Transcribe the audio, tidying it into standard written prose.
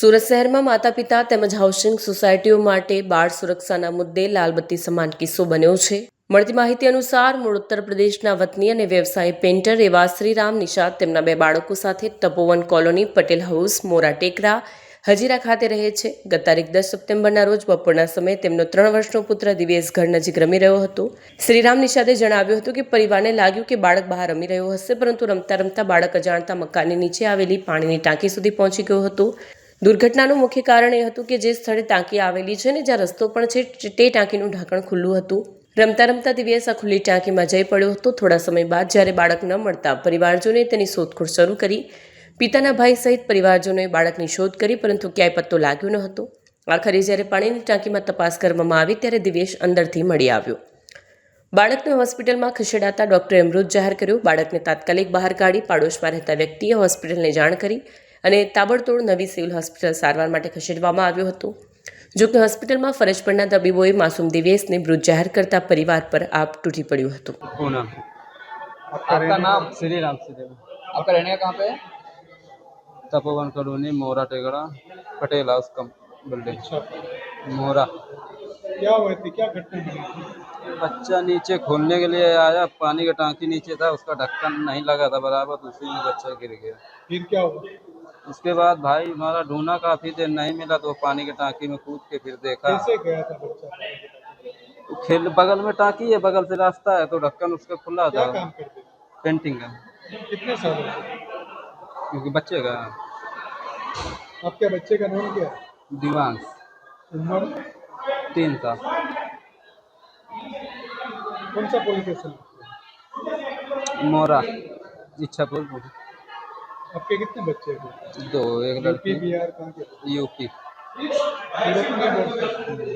સુરત શહેરમાં માતા પિતા તેમજ હાઉસિંગ સોસાયટીઓ માટે બાળ સુરક્ષાના મુદ્દે લાલબત્તી સમાન કિસ્સો બન્યો છે। મળતી માહિતી અનુસાર મૂળ ઉત્તર પ્રદેશના વતની અને વ્યવસાયી પેન્ટર એવા શ્રીરામ નિષાદ તેમના 2 બાળકો સાથે તપોવન કોલોની પટેલ હાઉસ મોરા ટેકરા હજીરા ખાતે રહે છે। ગત તારીખ 10 સપ્ટેમ્બરના રોજ બપોરના સમયે તેમનો 3 વર્ષનો પુત્ર દિવેશ ઘર નજીક રમી રહ્યો હતો। શ્રીરામ નિષાદે જણાવ્યું હતું કે પરિવારને લાગ્યું કે બાળક બહાર રમી રહ્યો હશે, પરંતુ રમતા રમતા બાળક અજાણતા મકાનની નીચે આવેલી પાણીની ટાંકી સુધી પહોંચી ગયો હતો। દુર્ઘટનાનું મુખ્ય કારણ એ હતું કે જે સ્થળે ટાંકી આવેલી છે ને જ્યાં રસ્તો પણ છે તે ટાંકીનું ઢાંકણ ખુલ્લું હતું। રમતા રમતા દિવ્યેશ આ ખુલ્લી ટાંકીમાં જઈ પડ્યો હતો। થોડા સમય બાદ જ્યારે બાળક ન મળતા પરિવારજનોએ તેની શોધખોળ શરૂ કરી। પિતાના ભાઈ સહિત પરિવારજનોએ બાળકની શોધ કરી, પરંતુ ક્યાંય પત્તો લાગ્યો ન હતો। આખરે જ્યારે પાણીની ટાંકીમાં તપાસ કરવામાં આવી ત્યારે દિવ્યેશ અંદરથી મળી આવ્યો। બાળકને હોસ્પિટલમાં ખસેડાતા ડોક્ટરે મૃત જાહેર કર્યો। બાળકને તાત્કાલિક બહાર કાઢી પાડોશમાં રહેતા વ્યક્તિએ હોસ્પિટલને જાણ કરી અને તાબડતોડ નવી સિવિલ હોસ્પિટલ સારવાર માટે ખસેડવામાં આવ્યો હતો। જોકે હોસ્પિટલમાં ફરજ પરના તબીબોએ માસૂમ દિવ્યેશને મૃત જાહેર કરતા પરિવાર પર આપ તૂટી પડ્યું હતું। आपका नाम? श्रीराम। आपका रहने का कहाँ पे है? तपोवन कॉलोनी, मोरा टेगड़ा, पटेल हाउस कम बिल्डिंग। मोरा। क्या हुआ थी, क्या घटना बनी थी? बच्चा नीचे खोलने के लिए आया, पानी का टांकी नीचे था, उसका ढक्कन नहीं लगा था बराबर, उसी में बच्चा गिर गया। फिर क्या हुआ? उसके बाद भाई हमारा ढूंढा, काफी देर नहीं मिला तो पानी की टांकी में कूद के फिर देखा। कैसे गया था बच्चा? तो खेल बगल में टांकी है, बगल से रास्ता है, तो ढक्कन उसका खुला क्या था। काम करते थे? पेंटिंग का। कितने साल हो? क्योंकि बच्चे का आपके बच्चे का नाम क्या है? दिवांश उम्र? 3 साल। कौन सा पुलिस स्टेशन? मोरा इच्छापुर। आपके कितने बच्चे थे? 2, एक यूपी लड़की। बिहार कहाँ के? यूपी। सूरत में बोलते हैं।